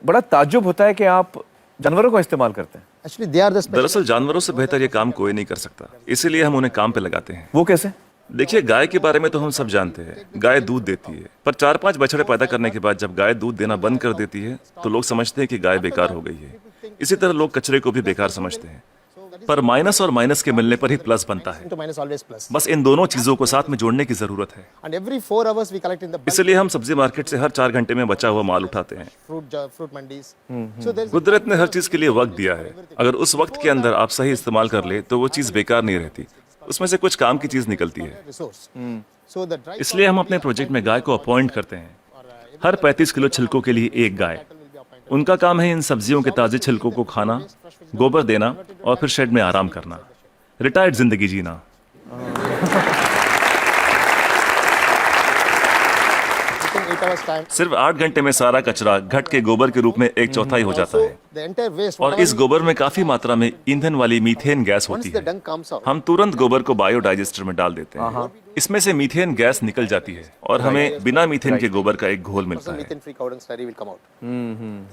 बड़ा ताज्जुब होता है कि आप जानवरों का इस्तेमाल करते हैं। Actually, they are the special. दरअसल जानवरों से बेहतर ये काम कोई नहीं कर सकता, इसीलिए हम उन्हें काम पे लगाते हैं। वो कैसे? देखिए, गाय के बारे में तो हम सब जानते हैं, गाय दूध देती है, पर 4-5 बछड़े पैदा करने के बाद जब गाय दूध देना बंद कर देती है तो लोग समझते हैं कि गाय बेकार हो गई है। इसी तरह लोग कचरे को भी बेकार समझते हैं, पर माइनस और माइनस के मिलने पर ही प्लस बनता है। To minus always plus. बस इन दोनों चीजों को साथ में जोड़ने की जरूरत है। And every 4 hours we collect in the bulk इसलिए हम सब्जी मार्केट से हर 4 घंटे में बचा हुआ माल उठाते हैं। fruit mandis. So there's कुदरत ने हर चीज के लिए वक्त दिया है, अगर उस वक्त के अंदर आप सही इस्तेमाल कर ले तो वो चीज बेकार नहीं रहती, उसमें से कुछ काम की चीज निकलती है। resource. So the dry इसलिए हम अपने प्रोजेक्ट में गाय को अपॉइंट करते हैं, हर 35 किलो छिलकों के लिए एक गाय। उनका काम है इन सब्जियों के ताजे छिलकों को खाना, गोबर देना और फिर शेड में आराम करना, रिटायर्ड जिंदगी जीना। within 8 hours time. सिर्फ 8 घंटे में सारा कचरा घट के गोबर के रूप में 1/4 हो जाता है, The entire waste. और इस गोबर में काफी मात्रा में ईंधन वाली मीथेन गैस Once होती the है। dung comes out. हम तुरंत गोबर को बायोडाइजेस्टर में डाल देते हैं, इसमें से मीथेन गैस निकल जाती है और हमें बिना मीथेन के गोबर का एक घोल मिलता है। Methane free cow dung slurry will come out.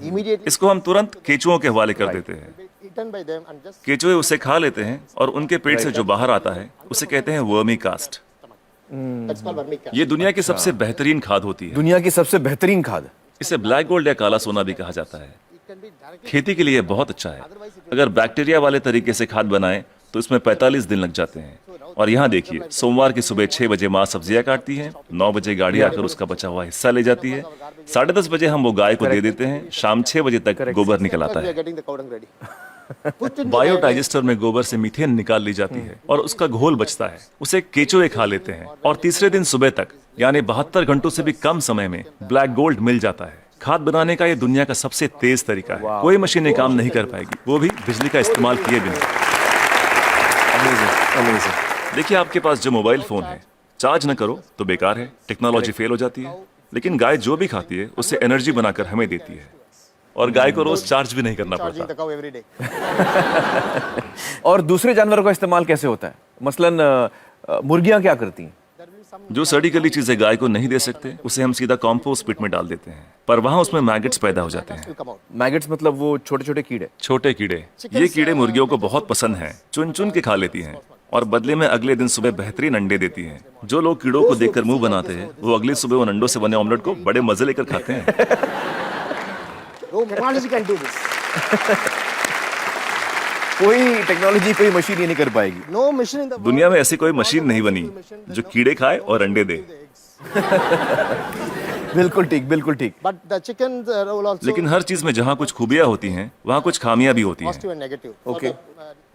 Immediately इसको हम तुरंत केचुओं के हवाले कर देते हैं। eaten by them and just केचुए उसे खा लेते हैं और उनके पेट से जो बाहर आता है उसे कहते हैं vermi cast. that's called vermicast. ये दुनिया की सबसे बेहतरीन खाद होती है। दुनिया की सबसे बेहतरीन खाद। इसे ब्लैक गोल्ड या काला सोना भी कहा जाता है। It can be directly. खेती के लिए बहुत अच्छा है। अगर बैक्टीरिया वाले तरीके से खाद बनाएं तो इसमें 45 दिन लग जाते हैं। और यहाँ देखिए, सोमवार की सुबह 6 बजे माँ सब्जियां काटती है, 9 बजे गाड़ी आकर उसका बचा हुआ हिस्सा ले जाती है, 10:30 बजे हम वो गाय को दे देते हैं, शाम 6 बजे तक गोबर निकल आता We are है। getting the cow dung ready. Put in the biodigester में गोबर से मीथेन निकाल ली जाती है और उसका घोल बचता है, उसे केचुए खा लेते हैं और तीसरे दिन सुबह तक यानी 72 घंटों से भी कम समय में ब्लैक गोल्ड मिल जाता है। खाद बनाने का ये दुनिया का सबसे तेज तरीका है, कोई मशीनें काम नहीं कर पाएगी, वो भी बिजली का इस्तेमाल किए बिना। देखिए, आपके पास जो मोबाइल फोन है, चार्ज न करो तो बेकार है, टेक्नोलॉजी फेल हो जाती है, लेकिन गाय जो भी खाती है उससे एनर्जी बनाकर हमें देती है और गाय को रोज चार्ज भी नहीं करना charging पड़ता। the cow every day. और दूसरे जानवरों का इस्तेमाल कैसे होता है? मसलन मुर्गियां क्या करती हैं? There will be some जो सड़ी गली चीजें गाय को नहीं दे सकते उसे हम सीधा कॉम्पोस्ट पिट में डाल देते हैं, पर वहां उसमें मैगट्स पैदा हो जाते हैं। will come out. मैगट्स मतलब वो छोटे छोटे कीड़े। छोटे कीड़े, ये कीड़े मुर्गियों को बहुत पसंद हैं, चुन चुन के खा लेती हैं और बदले में अगले दिन सुबह बेहतरीन अंडे देती हैं। जो लोग कीड़ों को देखकर मुंह बनाते हैं वो अगली सुबह उन अंडों से बने ऑमलेट को बड़े मजे लेकर खाते हैं। No technology can do this. कोई टेक्नोलॉजी, कोई मशीन ये नहीं कर पाएगी। No machine in the world. दुनिया में ऐसी कोई मशीन नहीं बनी जो कीड़े खाए और अंडे दे। बिल्कुल ठीक, बिल्कुल ठीक। But the chickens will also लेकिन हर चीज में जहाँ कुछ खूबियां होती हैं वहाँ कुछ खामियां भी होती हैं। positive and negative. Okay.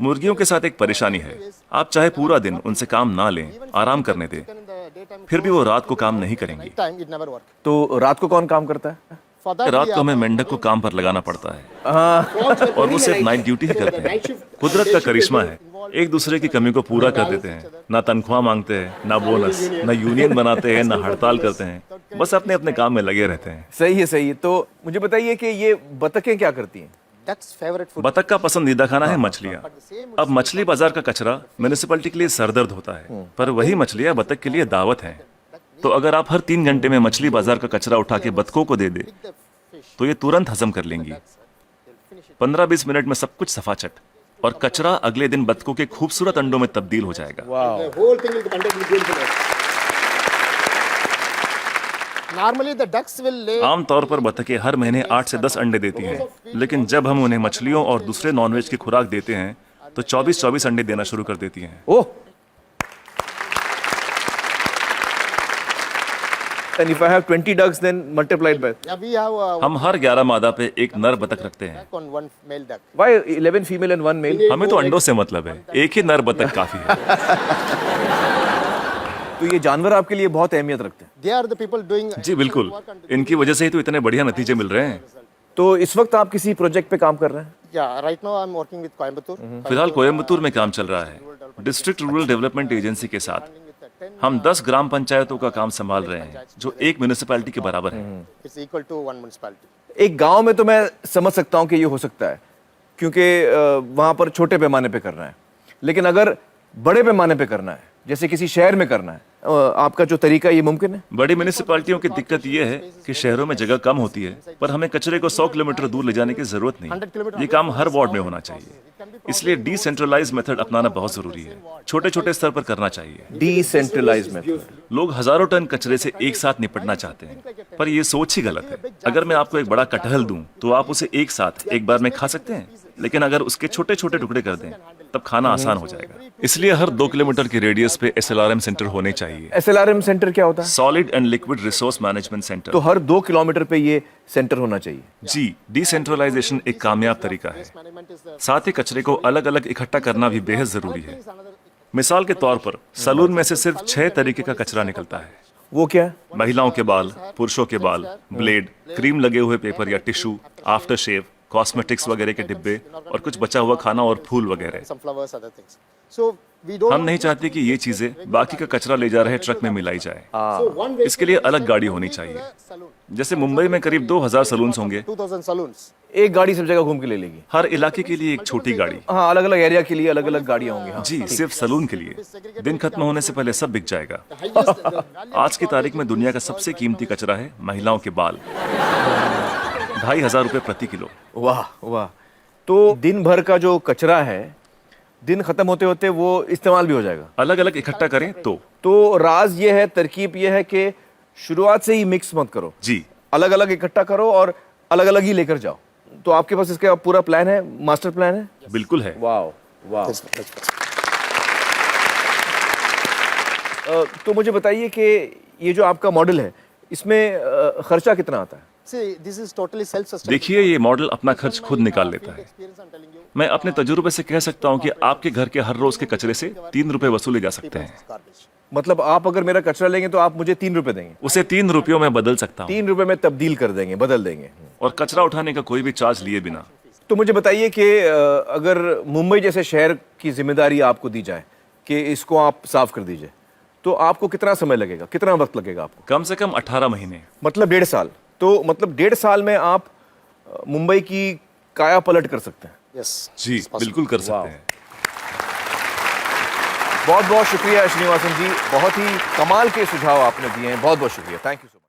मुर्गियों के साथ एक परेशानी है, आप चाहे पूरा दिन उनसे काम ना लें, आराम करने दें, In the daytime, फिर भी वो रात को काम नहीं करेंगी। night time it never work. तो रात को कौन काम करता है? For that रात we को are हमें मेंढक को काम पर लगाना पड़ता है और वो सिर्फ नाइट ड्यूटी ही करते हैं। कुदरत का करिश्मा है, एक दूसरे की कमी को पूरा कर देते हैं, ना तनख्वाह मांगते हैं, ना बोनस, ना यूनियन बनाते हैं, ना हड़ताल करते हैं, बस अपने अपने काम में लगे रहते हैं। सही है, सही है। तो मुझे बताइए कि ये बतखें क्या करती हैं? duck's favorite food. बतख का पसंदीदा खाना है मछलियाँ। अब मछली बाजार का कचरा म्यूनिसिपैलिटी के लिए सरदर्द होता है, पर वही मछलियाँ बतख के लिए दावत हैं। तो अगर आप हर 3 घंटे में मछली बाजार का कचरा उठा के बतखों को दे दे तो ये तुरंत हजम कर लेंगी। 15-20 मिनट में सब कुछ सफाचट, और कचरा अगले दिन बतखों के खूबसूरत अंडों में तब्दील हो जाएगा। The whole thing will be contained with beautiful eggs. Normally the ducks will lay आमतौर पर बतखें हर महीने 8 से 10 अंडे देती हैं, लेकिन जब हम उन्हें मछलियों और दूसरे नॉनवेज की खुराक देते हैं तो 24-24 अंडे देना शुरू कर देती हैं। ओह, and if I have 20 ducks then multiplied by yeah, we have हम हर 11 मादा पे एक नर बतख रखते हैं। duck on one male duck. why 11 female and 1 male? हमें तो अंडों से मतलब है, एक ही नर बतख काफी है। तो ये जानवर आपके लिए बहुत अहमियत रखते हैं। They are the people doing जी बिल्कुल, इनकी वजह से ही तो इतने बढ़िया नतीजे मिल रहे हैं। तो इस वक्त आप किसी प्रोजेक्ट पे काम कर रहे हैं? yeah, right now I'm working with Coimbatore. फिलहाल कोयम्बतूर में काम चल रहा है, डिस्ट्रिक्ट रूरल डेवलपमेंट एजेंसी के साथ। हम 10 ग्राम पंचायतों का काम संभाल रहे हैं जो एक म्यूनिसिपैलिटी के बराबर है। It's equal to one municipality. एक गांव में तो मैं समझ सकता हूं कि ये हो सकता है क्योंकि वहां पर छोटे पैमाने पे करना है, लेकिन अगर बड़े पैमाने पे करना है, जैसे किसी शहर में करना है, आपका जो तरीका ये मुमकिन है? बड़ी म्यूनिसिपैलिटियों की दिक्कत यह है कि शहरों में जगह कम होती है, पर हमें कचरे को 100 किलोमीटर दूर ले जाने की जरूरत नहीं। ये काम हर वार्ड में होना चाहिए। इसलिए डिसेंट्रलाइज मेथड अपनाना बहुत जरूरी है। छोटे छोटे स्तर पर करना चाहिए। Decentralize method. लोग हजारों टन कचरे से एक साथ निपटना चाहते हैं, पर ये सोच ही गलत है। अगर मैं आपको एक बड़ा कटहल दूं, तो आप उसे एक साथ एक बार में खा सकते हैं, लेकिन अगर उसके छोटे छोटे टुकड़े कर दें, तब खाना आसान हो जाएगा। इसलिए हर 2 किलोमीटर की रेडियस पे SLRM सेंटर होने चाहिए। SLRM सेंटर क्या होता है? Solid and liquid resource management centre. तो हर 2 किलोमीटर पे ये सेंटर होना चाहिए। जी, डिसेंट्रलाइजेशन एक कामयाब तरीका है। साथ ही कचरे को अलग अलग इकट्ठा करना भी बेहद जरूरी है। मिसाल के तौर पर सलून में से सिर्फ 6 तरीके का कचरा निकलता है। वो क्या? महिलाओं के बाल, पुरुषों के बाल, ब्लेड, क्रीम लगे हुए पेपर या टिश्यू, आफ्टर शेव, कॉस्मेटिक्स वगैरह के डिब्बे और कुछ बचा हुआ खाना और फूल वगैरह। Some flowers, other things. So we don't. हम नहीं चाहते कि ये चीजें बाकी का कचरा ले जा रहे ट्रक में मिलाई जाए। इसके लिए अलग गाड़ी होनी चाहिए। जैसे मुंबई में करीब 2000 सलून्स होंगे। 2000 saloons. एक गाड़ी सब जगह घूम के ले लेगी। हर इलाके के लिए एक छोटी गाड़ी। हाँ, अलग अलग एरिया के लिए अलग अलग गाड़ियां होंगी। हाँ। जी, सिर्फ सलून के लिए। दिन खत्म होने से पहले सब बिक जाएगा। आज की तारीख में दुनिया का सबसे कीमती कचरा है महिलाओं के बाल। 2500 रुपए प्रति किलो। वाह वाह। तो दिन भर का जो कचरा है, दिन खत्म होते होते वो इस्तेमाल भी हो जाएगा। अलग अलग इकट्ठा करें तो राज ये है, तरकीब ये है कि शुरुआत से ही मिक्स मत करो। जी, अलग अलग इकट्ठा करो और अलग अलग ही लेकर जाओ। तो आपके पास इसका पूरा प्लान है, मास्टर प्लान है? बिल्कुल है। वाह वाह। That's- तो मुझे बताइए कि ये जो आपका मॉडल है, इसमें खर्चा कितना आता है? See, this is totally self-sustainable. देखिए, ये मॉडल अपना खर्च खुद निकाल लेता है। Experience, I'm telling you. मैं अपने तजुर्बे से कह सकता हूँ कि आपके घर के हर रोज के कचरे से 3 रुपए वसूले जा सकते हैं। Garbage. मतलब आप अगर मेरा कचरा लेंगे तो आप मुझे 3 रुपए देंगे? उसे 3 रुपयों में बदल सकता हूँ 3 रुपए में तब्दील कर देंगे, बदल देंगे। और कचरा उठाने का कोई भी चार्ज लिए बिना। तो मुझे बताइए कि अगर मुंबई जैसे शहर की जिम्मेदारी आपको दी जाए कि इसको आप साफ कर दीजिए, तो आपको कितना समय लगेगा, कितना वक्त लगेगा आपको? कम से कम 18 महीने। मतलब 1.5 साल। तो मतलब 1.5 साल में आप मुंबई की काया पलट कर सकते हैं। Yes. Ji, it's possible. बिल्कुल कर सकते हैं। बहुत बहुत शुक्रिया श्रीनिवासन जी, बहुत ही कमाल के सुझाव आपने दिए हैं। बहुत बहुत शुक्रिया। Thank you so much.